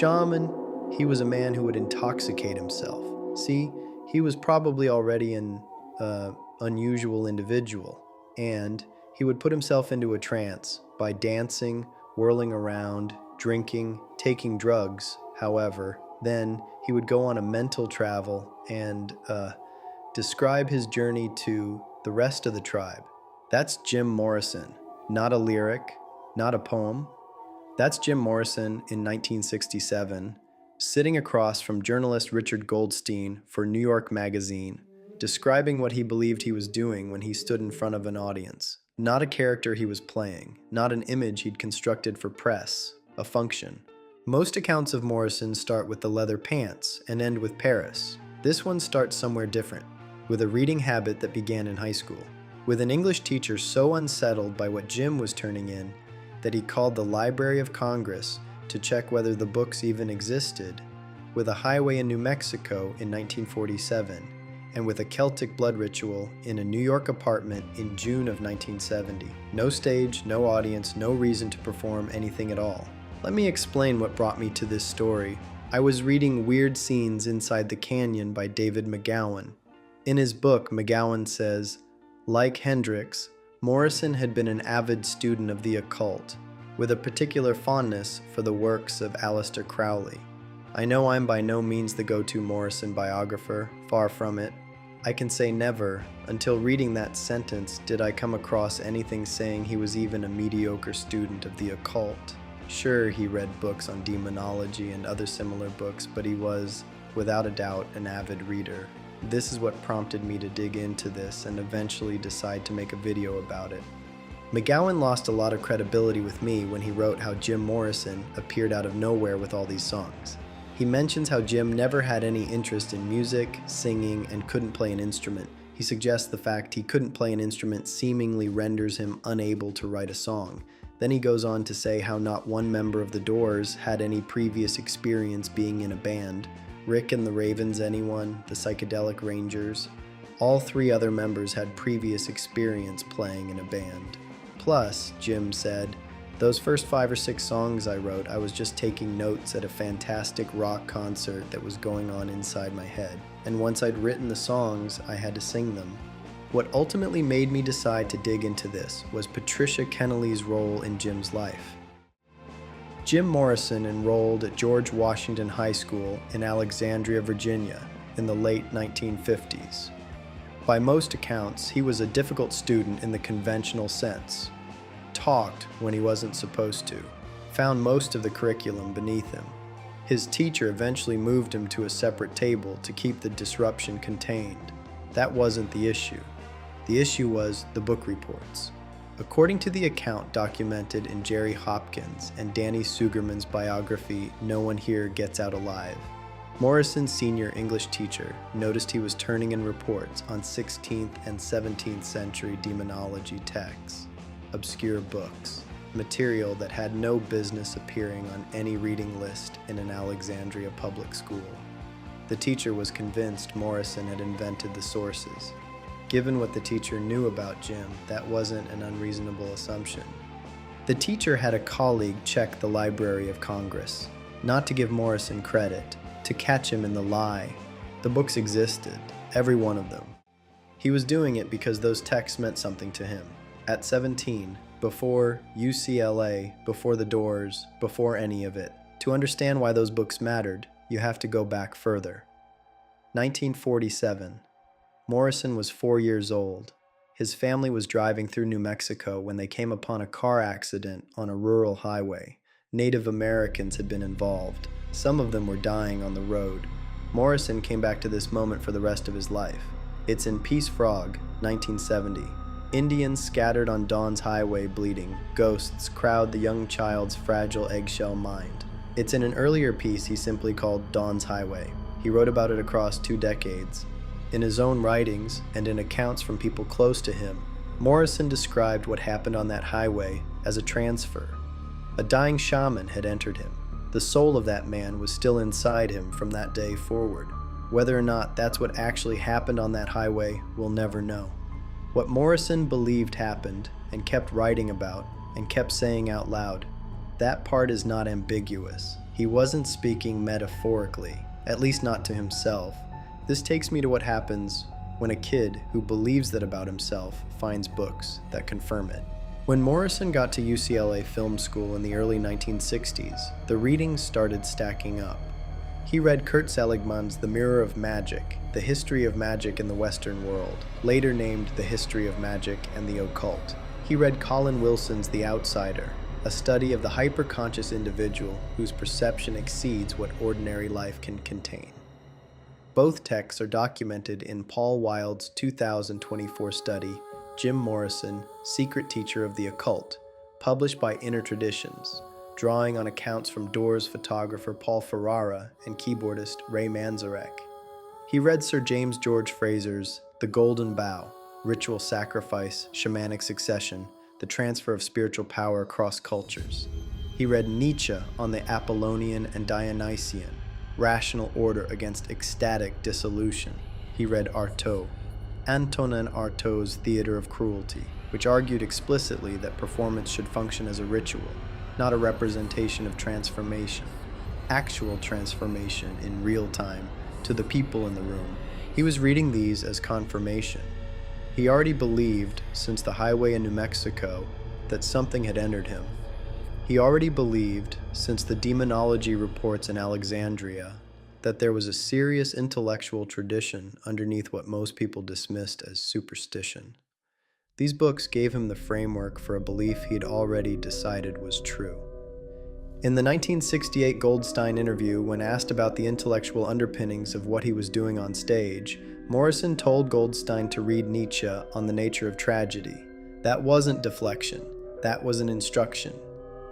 shaman, he was a man who would intoxicate himself. See, he was probably already an unusual individual, and he would put himself into a trance by dancing, whirling around, drinking, taking drugs. However, then he would go on a mental travel and describe his journey to the rest of the tribe. That's Jim Morrison, not a lyric, not a poem. That's Jim Morrison in 1967, sitting across from journalist Richard Goldstein for New York Magazine, describing what he believed he was doing when he stood in front of an audience. Not a character he was playing, not an image he'd constructed for press, a function. Most accounts of Morrison start with the leather pants and end with Paris. This one starts somewhere different, with a reading habit that began in high school. With an English teacher so unsettled by what Jim was turning in that he called the Library of Congress to check whether the books even existed, with a highway in New Mexico in 1947, and with a Celtic blood ritual in a New York apartment in June of 1970. No stage, no audience, no reason to perform anything at all. Let me explain what brought me to this story. I was reading Weird Scenes Inside the Canyon by David McGowan. In his book, McGowan says, like Hendrix, Morrison had been an avid student of the occult, with a particular fondness for the works of Aleister Crowley. I know I'm by no means the go-to Morrison biographer, far from it. I can say never, until reading that sentence, did I come across anything saying he was even a mediocre student of the occult. Sure, he read books on demonology and other similar books, but he was, without a doubt, an avid reader. This is what prompted me to dig into this and eventually decide to make a video about it. McGowan lost a lot of credibility with me when he wrote how Jim Morrison appeared out of nowhere with all these songs. He mentions how Jim never had any interest in music, singing, and couldn't play an instrument. He suggests the fact he couldn't play an instrument seemingly renders him unable to write a song. Then he goes on to say how not one member of the Doors had any previous experience being in a band. Rick and the Ravens, anyone, the Psychedelic Rangers. All three other members had previous experience playing in a band. Plus, Jim said, those first 5 or 6 songs I wrote, I was just taking notes at a fantastic rock concert that was going on inside my head. And once I'd written the songs, I had to sing them. What ultimately made me decide to dig into this was Patricia Kennealy's role in Jim's life. Jim Morrison enrolled at George Washington High School in Alexandria, Virginia in the late 1950s. By most accounts, he was a difficult student in the conventional sense. Talked when he wasn't supposed to. Found most of the curriculum beneath him. His teacher eventually moved him to a separate table to keep the disruption contained. That wasn't the issue. The issue was the book reports. According to the account documented in Jerry Hopkins and Danny Sugerman's biography, No One Here Gets Out Alive, Morrison's senior English teacher noticed he was turning in reports on 16th and 17th century demonology texts, obscure books, material that had no business appearing on any reading list in an Alexandria public school. The teacher was convinced Morrison had invented the sources. Given what the teacher knew about Jim, that wasn't an unreasonable assumption. The teacher had a colleague check the Library of Congress, not to give Morrison credit, to catch him in the lie. The books existed, every one of them. He was doing it because those texts meant something to him. At 17, before UCLA, before the Doors, before any of it. To understand why those books mattered, you have to go back further. 1947. Morrison was 4 years old. His family was driving through New Mexico when they came upon a car accident on a rural highway. Native Americans had been involved. Some of them were dying on the road. Morrison came back to this moment for the rest of his life. It's in Peace Frog, 1970. Indians scattered on Dawn's highway bleeding. Ghosts crowd the young child's fragile eggshell mind. It's in an earlier piece he simply called Dawn's Highway. He wrote about it across 2 decades. In his own writings, and in accounts from people close to him, Morrison described what happened on that highway as a transfer. A dying shaman had entered him. The soul of that man was still inside him from that day forward. Whether or not that's what actually happened on that highway, we'll never know. What Morrison believed happened, and kept writing about, and kept saying out loud, that part is not ambiguous. He wasn't speaking metaphorically, at least not to himself. This takes me to what happens when a kid who believes that about himself finds books that confirm it. When Morrison got to UCLA Film School in the early 1960s, the readings started stacking up. He read Kurt Seligman's The Mirror of Magic, The History of Magic in the Western World, later named The History of Magic and the Occult. He read Colin Wilson's The Outsider, a study of the hyperconscious individual whose perception exceeds what ordinary life can contain. Both texts are documented in Paul Wild's 2024 study, Jim Morrison, Secret Teacher of the Occult, published by Inner Traditions, drawing on accounts from Doors photographer Paul Ferrara and keyboardist Ray Manzarek. He read Sir James George Fraser's The Golden Bough, Ritual Sacrifice, Shamanic Succession, the Transfer of Spiritual Power Across Cultures. He read Nietzsche on the Apollonian and Dionysian, Rational Order Against Ecstatic Dissolution. He read Artaud, Antonin Artaud's Theater of Cruelty, which argued explicitly that performance should function as a ritual, not a representation of transformation, actual transformation in real time to the people in the room. He was reading these as confirmation. He already believed, since the highway in New Mexico, that something had entered him. He already believed, since the demonology reports in Alexandria, that there was a serious intellectual tradition underneath what most people dismissed as superstition. These books gave him the framework for a belief he'd already decided was true. In the 1968 Goldstein interview, when asked about the intellectual underpinnings of what he was doing on stage, Morrison told Goldstein to read Nietzsche on the nature of tragedy. That wasn't deflection, that was an instruction.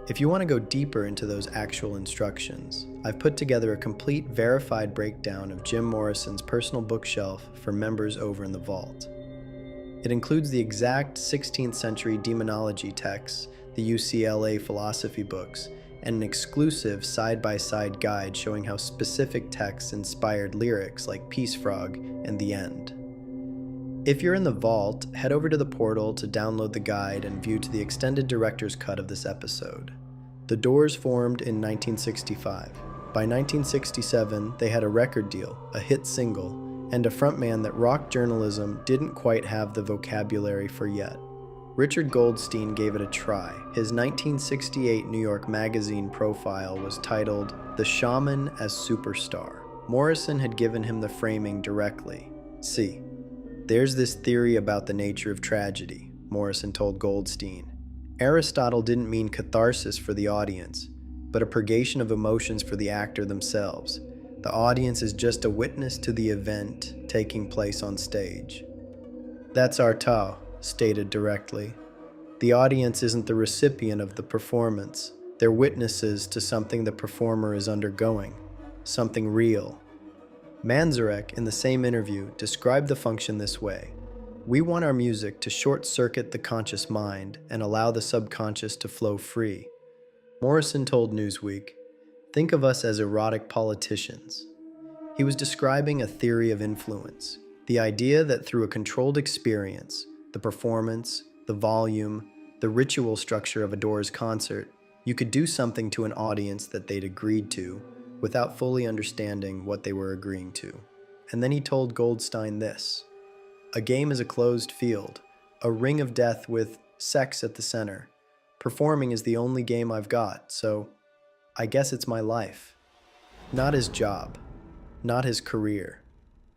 If you want to go deeper into those actual instructions, I've put together a complete verified breakdown of Jim Morrison's personal bookshelf for members over in the vault. It includes the exact 16th century demonology texts, the UCLA philosophy books, and an exclusive side-by-side guide showing how specific texts inspired lyrics like Peace Frog and The End. If you're in the vault, head over to the portal to download the guide and view to the extended director's cut of this episode. The Doors formed in 1965. By 1967, they had a record deal, a hit single, and a frontman that rock journalism didn't quite have the vocabulary for yet. Richard Goldstein gave it a try. His 1968 New York Magazine profile was titled The Shaman as Superstar. Morrison had given him the framing directly. See, there's this theory about the nature of tragedy, Morrison told Goldstein. Aristotle didn't mean catharsis for the audience, but a purgation of emotions for the actor themselves. The audience is just a witness to the event taking place on stage. That's Artaud stated directly. The audience isn't the recipient of the performance. They're witnesses to something the performer is undergoing, something real. Manzarek, in the same interview, described the function this way. We want our music to short-circuit the conscious mind and allow the subconscious to flow free. Morrison told Newsweek, think of us as erotic politicians. He was describing a theory of influence, the idea that through a controlled experience, the performance, the volume, the ritual structure of a Doors concert, you could do something to an audience that they'd agreed to without fully understanding what they were agreeing to. And then he told Goldstein this: a game is a closed field, a ring of death with sex at the center. Performing is the only game I've got, so I guess it's my life. Not his job, not his career,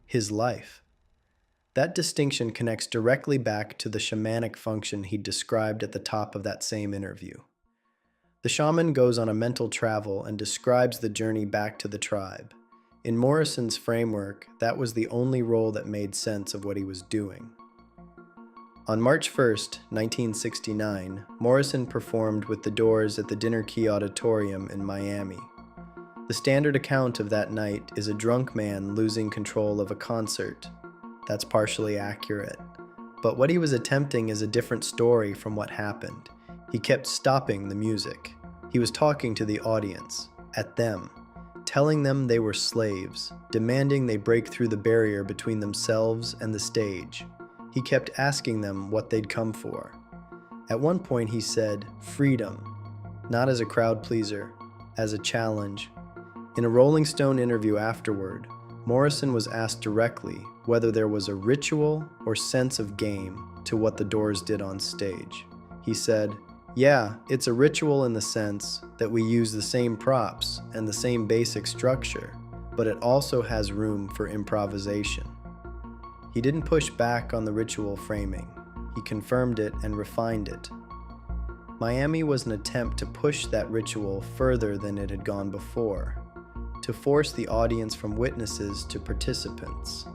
his life. That distinction connects directly back to the shamanic function he described at the top of that same interview. The shaman goes on a mental travel and describes the journey back to the tribe. In Morrison's framework, that was the only role that made sense of what he was doing. On March 1st, 1969, Morrison performed with the Doors at the Dinner Key Auditorium in Miami. The standard account of that night is a drunk man losing control of a concert. That's partially accurate. But what he was attempting is a different story from what happened. He kept stopping the music. He was talking to the audience, at them, telling them they were slaves, demanding they break through the barrier between themselves and the stage. He kept asking them what they'd come for. At one point he said, freedom, not as a crowd pleaser, as a challenge, In a Rolling Stone interview afterward, Morrison was asked directly whether there was a ritual or sense of game to what the Doors did on stage. He said, "Yeah, it's a ritual in the sense that we use the same props and the same basic structure, but it also has room for improvisation." He didn't push back on the ritual framing. He confirmed it and refined it. Miami was an attempt to push that ritual further than it had gone before, to force the audience from witnesses to participants.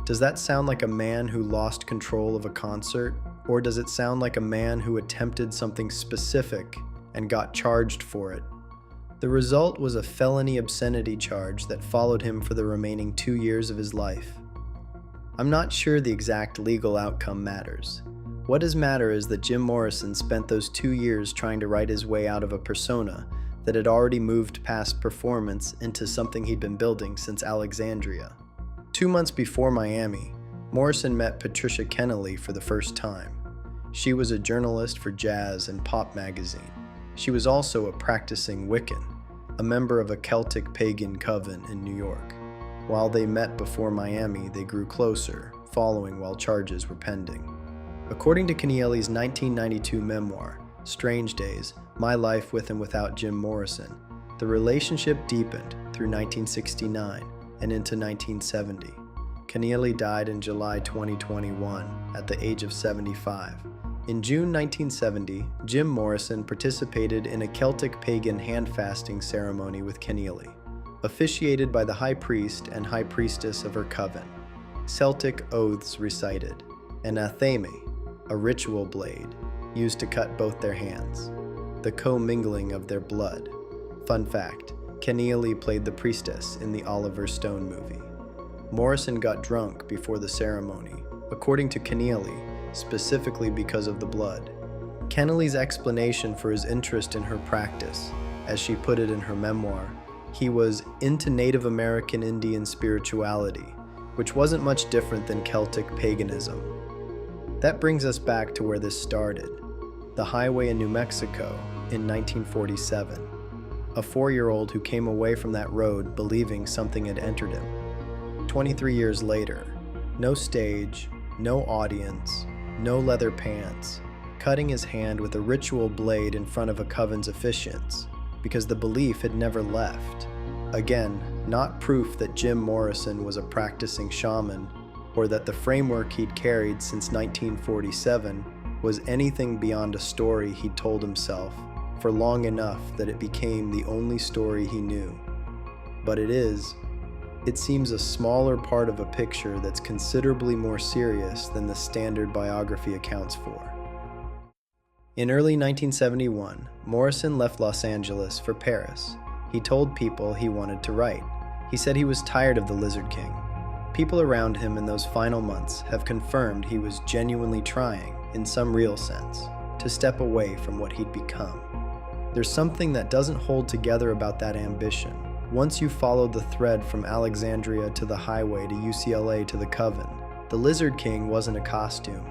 Does that sound like a man who lost control of a concert? Or does it sound like a man who attempted something specific and got charged for it? The result was a felony obscenity charge that followed him for the remaining 2 years of his life. I'm not sure the exact legal outcome matters. What does matter is that Jim Morrison spent those 2 years trying to write his way out of a persona that had already moved past performance into something he'd been building since Alexandria. 2 months before Miami, Morrison met Patricia Kenneally for the first time. She was a journalist for Jazz and Pop magazine. She was also a practicing Wiccan, a member of a Celtic pagan coven in New York. While they met before Miami, they grew closer, following while charges were pending. According to Kenneally's 1992 memoir, Strange Days, My Life with and Without Jim Morrison, the relationship deepened through 1969 and into 1970. Kenneally died in July 2021 at the age of 75. In June 1970, Jim Morrison participated in a Celtic pagan hand-fasting ceremony with Kenneally, officiated by the high priest and high priestess of her coven. Celtic oaths recited, and athame, a ritual blade, used to cut both their hands, the co-mingling of their blood. Fun fact, Kenneally played the priestess in the Oliver Stone movie. Morrison got drunk before the ceremony, according to Kenneally, specifically because of the blood. Kenneally's explanation for his interest in her practice, as she put it in her memoir, he was into Native American Indian spirituality, which wasn't much different than Celtic paganism. That brings us back to where this started, the highway in New Mexico in 1947. A 4-year-old who came away from that road believing something had entered him. 23 years later, no stage, no audience, no leather pants, cutting his hand with a ritual blade in front of a coven's officiants, because the belief had never left. Again, not proof that Jim Morrison was a practicing shaman, or that the framework he'd carried since 1947 was anything beyond a story he'd told himself for long enough that it became the only story he knew. But it seems a smaller part of a picture that's considerably more serious than the standard biography accounts for. In early 1971, Morrison left Los Angeles for Paris. He told people he wanted to write. He said he was tired of the Lizard King. People around him in those final months have confirmed he was genuinely trying, in some real sense, to step away from what he'd become. There's something that doesn't hold together about that ambition. Once you follow the thread from Alexandria to the highway to UCLA to the Coven, the Lizard King wasn't a costume.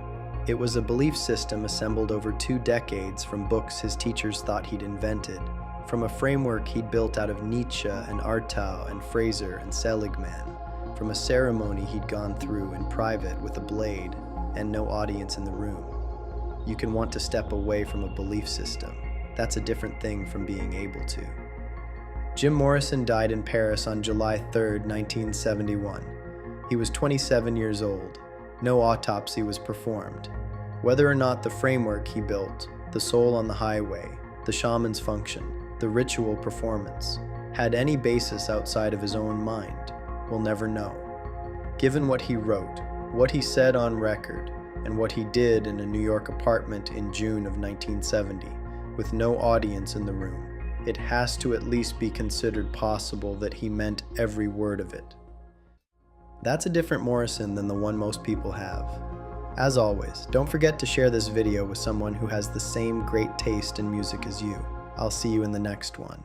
It was a belief system assembled over 2 decades from books his teachers thought he'd invented, from a framework he'd built out of Nietzsche and Artaud and Fraser and Seligman, from a ceremony he'd gone through in private with a blade and no audience in the room. You can want to step away from a belief system. That's a different thing from being able to. Jim Morrison died in Paris on July 3, 1971. He was 27 years old. No autopsy was performed. Whether or not the framework he built, the soul on the highway, the shaman's function, the ritual performance, had any basis outside of his own mind, we'll never know. Given what he wrote, what he said on record, and what he did in a New York apartment in June of 1970, with no audience in the room, it has to at least be considered possible that he meant every word of it. That's a different Morrison than the one most people have. As always, don't forget to share this video with someone who has the same great taste in music as you. I'll see you in the next one.